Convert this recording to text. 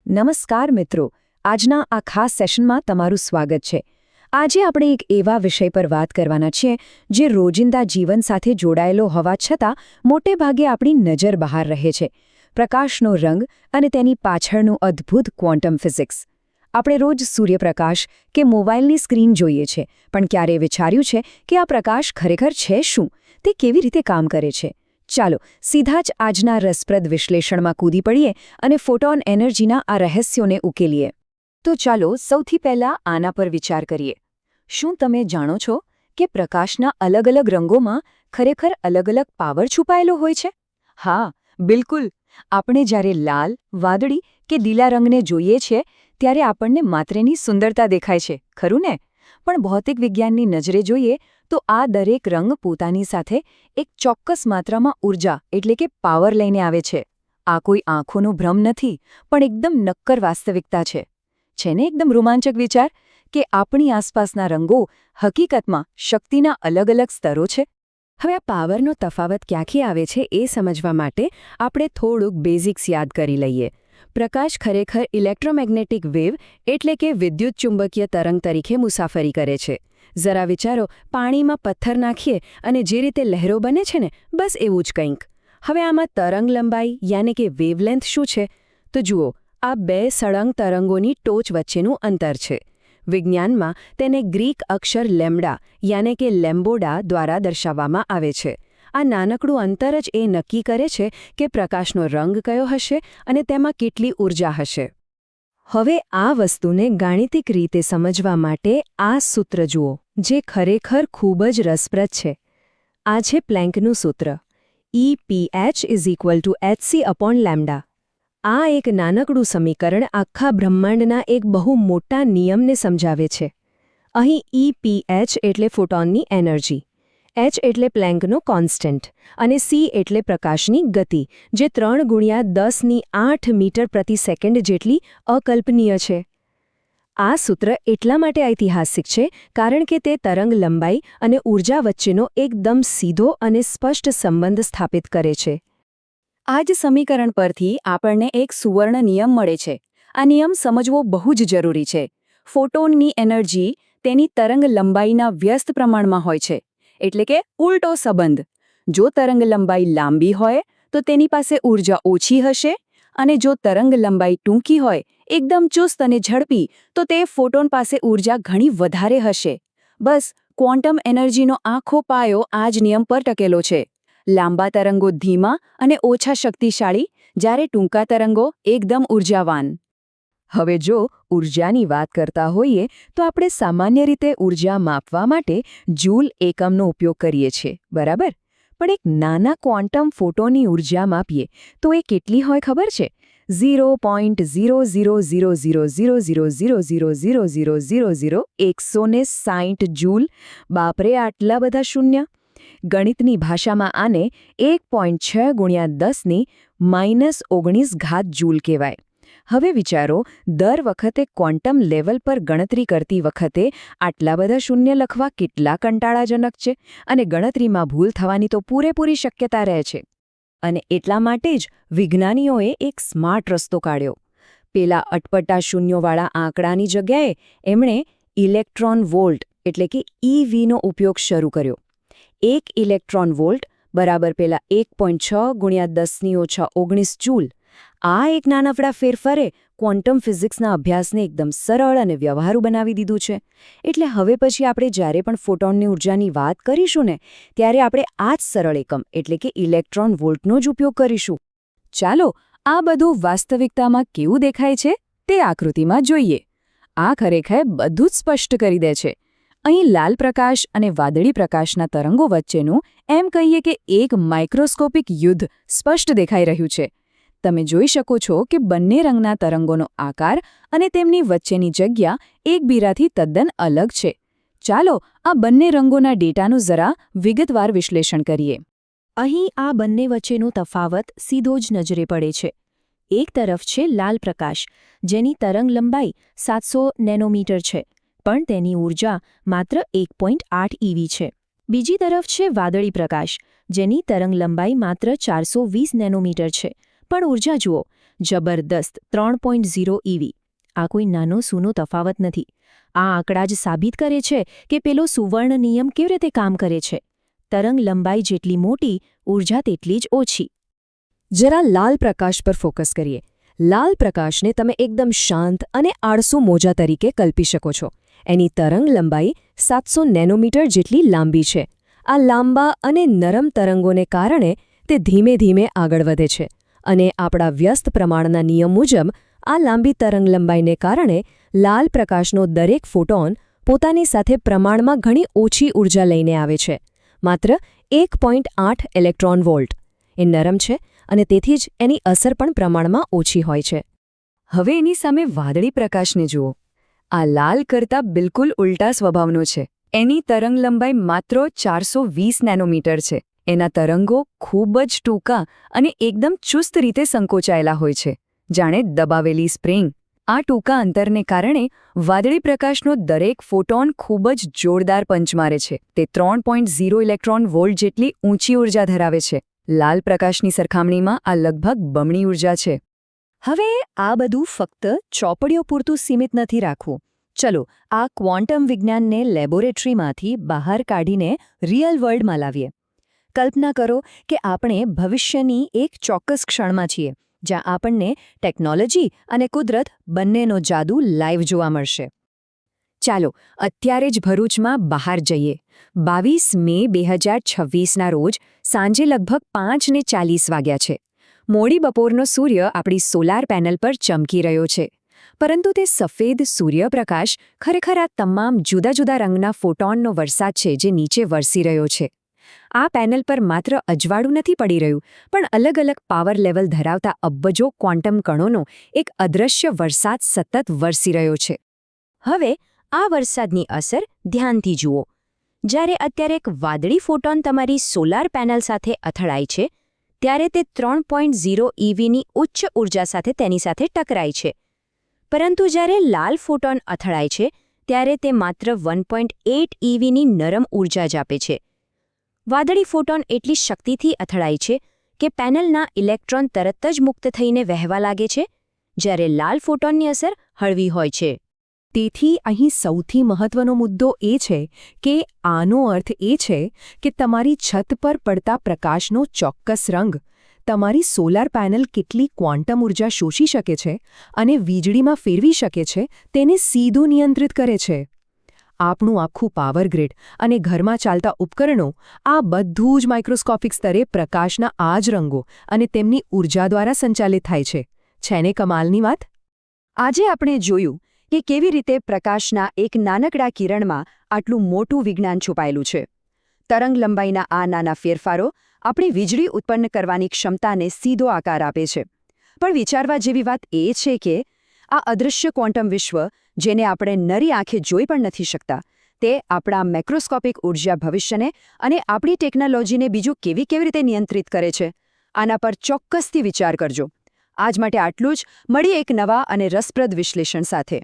નમસ્કાર મિત્રો, આજના આ ખાસ સેશનમાં તમારું સ્વાગત છે। આજે આપણે એક એવા વિષય પર વાત કરવાના છીએ જે રોજિંદા જીવન સાથે જોડાયેલો હોવા છતાં મોટે ભાગે આપણી નજર બહાર રહે છે, પ્રકાશનો રંગ અને તેની પાછળનું અદ્ભુત ક્વોન્ટમ ફિઝિક્સ। આપણે રોજ સૂર્યપ્રકાશ કે મોબાઈલની સ્ક્રીન જોઈએ છે, પણ ક્યારેય વિચાર્યું છે કે આ પ્રકાશ ખરેખર છે શું, તે કેવી રીતે કામ કરે છે? ચાલો સીધા જ આજના રસપ્રદ વિશ્લેષણમાં કૂદી પડીએ અને ફોટોન એનર્જીના આ રહસ્યોને ઉકેલીએ। તો ચાલો સૌથી પહેલાં આના પર વિચાર કરીએ। શું તમે જાણો છો કે પ્રકાશના અલગ અલગ રંગોમાં ખરેખર અલગ અલગ પાવર છુપાયેલો હોય છે? હા, બિલકુલ। આપણે જ્યારે લાલ, વાદળી કે લીલા રંગને જોઈએ છીએ ત્યારે આપણને માત્રેની સુંદરતા દેખાય છે, ખરું ને? પણ ભૌતિક વિજ્ઞાનની નજરે જોઈએ તો આ દરેક રંગ પોતાની સાથે એક ચોક્કસ માત્રામાં ઊર્જા એટલે કે પાવર લઈને આવે છે। આ કોઈ આંખોનો ભ્રમ નથી, પણ એકદમ નક્કર વાસ્તવિકતા છે। છે ને એકદમ રોમાંચક વિચાર કે આપણી આસપાસના રંગો હકીકતમાં શક્તિના અલગ અલગ સ્તરો છે। હવે આ પાવરનો તફાવત ક્યાંથી આવે છે એ સમજવા માટે આપણે થોડુંક બેઝિક્સ યાદ કરી લઈએ। પ્રકાશ ખરેખર ઇલેક્ટ્રોમેગ્નેટિક વેવ એટલે કે વિદ્યુત ચુંબકીય તરંગ તરીકે મુસાફરી કરે છે। જરા વિચારો, પાણીમાં પથ્થર નાખીએ અને જે રીતે લહેરો બને છે ને, બસ એવું જ કંઈક। હવે આમાં તરંગ લંબાઈ યાને કે વેવલેન્થ શું છે? તો જુઓ, આ બે સળંગ તરંગોની ટોચ વચ્ચેનું અંતર છે। વિજ્ઞાનમાં તેને ગ્રીક અક્ષર લેમ્ડા યાને કે લેમ્બોડા દ્વારા દર્શાવવામાં આવે છે। આ નાનકડું અંતર જ એ નક્કી કરે છે કે પ્રકાશનો રંગ કયો હશે અને તેમાં કેટલી ઊર્જા હશે। હવે આ વસ્તુને ગાણિતિક રીતે સમજવા માટે આ સૂત્ર જુઓ, જે ખરેખર ખૂબ જ રસપ્રદ છે। આ છે પ્લેન્કનું સૂત્ર, EPH=hc/λ। આ એક નાનકડું સમીકરણ આખા બ્રહ્માંડના એક બહુ મોટા નિયમને સમજાવે છે। અહીં EPH એટલે ફોટોનની એનર્જી, H એટલે પ્લેન્કનો કોન્સ્ટન્ટ અને C એટલે પ્રકાશની ગતિ, જે 3×10⁸ મીટર પ્રતિ સેકન્ડ જેટલી અકલ્પનીય છે। આ સૂત્ર એટલા માટે ઐતિહાસિક છે કારણ કે તે તરંગ લંબાઈ અને ઊર્જા વચ્ચેનો એકદમ સીધો અને સ્પષ્ટ સંબંધ સ્થાપિત કરે છે। આ જ સમીકરણ પરથી આપણને એક સુવર્ણ નિયમ મળે છે। આ નિયમ સમજવો બહુ જ જરૂરી છે। ફોટોનની એનર્જી તેની તરંગ લંબાઈના વ્યસ્ત પ્રમાણમાં હોય છે, એટલે કે ઉલટો સંબંધ। જો તરંગ લંબાઈ લાંબી હોય તો તેની પાસે ઊર્જા ઓછી હશે, અને જો તરંગ લંબાઈ ટૂંકી હોય, એકદમ ચુસ્ત અને ઝડપી, તો તે ફોટોન પાસે ઊર્જા ઘણી વધારે હશે। બસ ક્વોન્ટમ એનર્જીનો આખો પાયો આ જ નિયમ પર ટકેલો છે। લાંબા તરંગો ધીમા અને ઓછા શક્તિશાળી, જ્યારે ટૂંકા તરંગો એકદમ ઊર્જાવાન। હવે જો ઊર્જાની વાત કરતા હોઈએ તો આપણે સામાન્ય રીતે ઊર્જા માપવા માટે જૂલ એકમનો ઉપયોગ કરીએ છીએ, બરાબર? પણ એક નાના ક્વોન્ટમ ફોટોનની ઊર્જા માપીએ તો એ કેટલી હોય ખબર છે? 0.000000000000160 જૂલ। બાપરે, આટલા બધા શૂન્ય! ગણિતની ભાષામાં આને 1.6×10⁻⁹ જૂલ કહેવાય। હવે વિચારો, દર વખતે ક્વોન્ટમ લેવલ પર ગણતરી કરતી વખતે આટલા બધા શૂન્ય લખવા કેટલા કંટાળાજનક છે, અને ગણતરીમાં ભૂલ થવાની તો પૂરેપૂરી શક્યતા રહે છે। અને એટલા માટે જ વિજ્ઞાનીઓએ એક સ્માર્ટ રસ્તો કાઢ્યો। પેલા અટપટા શૂન્યોવાળા આંકડાની જગ્યાએ એમણે ઇલેક્ટ્રોન વોલ્ટ એટલે કે EVનો ઉપયોગ શરૂ કર્યો। 1 ઇલેક્ટ્રોન વોલ્ટ બરાબર પેલા 1.6×10⁻⁹ જૂલ। આ એક નાનકડા ફેરફારે ક્વોન્ટમ ફિઝિક્સના અભ્યાસને એકદમ સરળ અને વ્યવહારુ બનાવી દીધું છે। એટલે હવે પછી આપણે જ્યારે પણ ફોટોનની ઊર્જાની વાત કરીશું ને, ત્યારે આપણે આ જ સરળ એકમ એટલે કે ઇલેક્ટ્રોન વોલ્ટનો જ ઉપયોગ કરીશું। ચાલો આ બધું વાસ્તવિકતામાં કેવું દેખાય છે તે આકૃતિમાં જોઈએ। આ ખરેખર બધું જ સ્પષ્ટ કરી દે છે। અહીં લાલ પ્રકાશ અને વાદળી પ્રકાશના તરંગો વચ્ચેનું એમ કહીએ કે એક માઇક્રોસ્કોપિક યુદ્ધ સ્પષ્ટ દેખાઈ રહ્યું છે। તમે જોઈ શકો છો કે બંને રંગના તરંગોનો આકાર અને તેમની વચ્ચેની જગ્યા એકબીજાથી તદ્દન અલગ છે। ચાલો આ બંને રંગોના ડેટાનું જરા વિગતવાર વિશ્લેષણ કરીએ। અહીં આ બંને વચ્ચેનો તફાવત સીધો જ નજરે પડે છે। એક તરફ છે લાલ પ્રકાશ, જેની તરંગ લંબાઈ 700 નેનોમીટર છે, પણ તેની ઊર્જા માત્ર 1.8 EV છે। બીજી તરફ છે વાદળી પ્રકાશ, જેની તરંગ લંબાઈ માત્ર 420 નેનોમીટર છે, પણ ઊર્જા જુઓ, જબરદસ્ત 3.0 EV. આ કોઈ નાનો સૂનો તફાવત નથી. આ આંકડા જ સાબિત કરે છે કે પેલો સુવર્ણ નિયમ કેવી રીતે કામ કરે છે. તરંગ લંબાઈ જેટલી મોટી, ઊર્જા તેટલી જ ઓછી. જરા લાલ પ્રકાશ પર ફોકસ કરીએ. લાલ પ્રકાશને તમે એકદમ શાંત અને આળસુ મોજા તરીકે કલ્પી શકો છો. એની તરંગ લંબાઈ 700 નેનોમીટર જેટલી લાંબી છે. આ લાંબા અને નરમ તરંગોને કારણે તે ધીમે ધીમે આગળ વધે છે અને આપણા વ્યસ્ત પ્રમાણના નિયમ મુજબ આ લાંબી તરંગલંબાઈને કારણે લાલ પ્રકાશનો દરેક ફોટોન પોતાની સાથે પ્રમાણમાં ઘણી ઓછી ઊર્જા લઈને આવે છે. માત્ર 1.8 ઇલેક્ટ્રોન વોલ્ટ. એ નરમ છે અને તેથી જ એની અસર પણ પ્રમાણમાં ઓછી હોય છે. હવે એની સામે વાદળી પ્રકાશને જુઓ. આ લાલ કરતાં બિલકુલ ઉલટા સ્વભાવનો છે. એની તરંગલંબાઈ માત્ર 420 નેનોમીટર છે. એના તરંગો ખૂબ જ ટૂંકા અને એકદમ ચુસ્ત રીતે સંકોચાયેલા હોય છે, જાણે દબાવેલી સ્પ્રિંગ. આ ટૂંકા અંતરને કારણે વાદળી પ્રકાશનો દરેક ફોટોન ખૂબ જ જોરદાર પંચ મારે છે. તે 3.0 ઇલેક્ટ્રોન વોલ્ટ જેટલી ઊંચી ઊર્જા ધરાવે છે. લાલ પ્રકાશની સરખામણીમાં આ લગભગ બમણી ઊર્જા છે. હવે આ બધું ફક્ત ચોપડીઓ પૂરતું સીમિત નથી રાખવું. ચલો આ ક્વોન્ટમ વિજ્ઞાનને લેબોરેટરીમાંથી બહાર કાઢીને રિયલ વર્લ્ડમાં લાવીએ. કલ્પના કરો કે આપણે ભવિષ્યની એક ચોક્કસ ક્ષણમાં છીએ, જ્યાં આપણને ટેકનોલોજી અને કુદરત બંનેનો જાદુ લાઈવ જોવા મળશે. ચાલો અત્યારે જ ભરૂચમાં બહાર જઈએ. 22 મે 2026ના રોજ સાંજે લગભગ 5:40 વાગ્યા છે. મોડી બપોરનો સૂર્ય આપણી સોલાર પેનલ પર ચમકી રહ્યો છે. પરંતુ તે સફેદ સૂર્યપ્રકાશ ખરેખર આ તમામ જુદા જુદા રંગના ફોટોનનો વરસાદ છે જે નીચે વરસી રહ્યો છે. આ પેનલ પર માત્ર અજવાળું નથી પડી રહ્યું, પણ અલગ અલગ પાવર લેવલ ધરાવતા અબજો ક્વોન્ટમ કણોનો એક અદૃશ્ય વરસાદ સતત વરસી રહ્યો છે. હવે આ વરસાદની અસર ધ્યાનથી જુઓ. જ્યારે અત્યારે એક વાદળી ફોટોન તમારી સોલાર પેનલ સાથે અથડાય છે, ત્યારે તે 3.0 EVની ઉચ્ચ ઊર્જા સાથે તેની સાથે ટકરાય છે. પરંતુ જ્યારે લાલ ફોટોન અથડાય છે, ત્યારે તે માત્ર 1.8 EVની નરમ ઊર્જા જ આપે છે. વાદળી ફોટોન એટલી શક્તિથી અથડાય છે કે પેનલના ઇલેક્ટ્રોન તરત જ મુક્ત થઈને વહેવા લાગે છે, જ્યારે લાલ ફોટોનની અસર હળવી હોય છે. તેથી અહીં સૌથી મહત્વનો મુદ્દો એ છે કે આનો અર્થ એ છે કે તમારી છત પર પડતા પ્રકાશનો ચોક્કસ રંગ તમારી સોલાર પેનલ કેટલી ક્વોન્ટમ ઊર્જા શોષી શકે છે અને વીજળીમાં ફેરવી શકે છે તેને સીધું નિયંત્રિત કરે છે. આપણું આખું પાવર ગ્રીડ અને ઘરમાં ચાલતા ઉપકરણો આ બધું જ માઇક્રોસ્કોપિક સ્તરે પ્રકાશના આ જ રંગો અને તેમની ઊર્જા દ્વારા સંચાલિત થાય છે. છે ને કમાલની વાત? આજે આપણે જોયું કે કેવી રીતે પ્રકાશના એક નાનકડા કિરણમાં આટલું મોટું વિજ્ઞાન છુપાયેલું છે. તરંગ લંબાઈના આ નાના ફેરફારો આપણી વીજળી ઉત્પન્ન કરવાની ક્ષમતાને સીધો આકાર આપે છે. પણ વિચારવા જેવી વાત એ છે કે આ અદૃશ્ય ક્વોન્ટમ વિશ્વ, જેને આપણે નરી આંખે જોઈ પણ નથી શકતા, તે આપણા મેક્રોસ્કોપિક ઊર્જા ભવિષ્યને અને આપણી ટેકનોલોજીને બીજું કેવી રીતે નિયંત્રિત કરે છે, આના પર ચોક્કસથી વિચાર કરજો. આજ માટે આટલું જ. મળીએ એક નવા અને રસપ્રદ વિશ્લેષણ સાથે.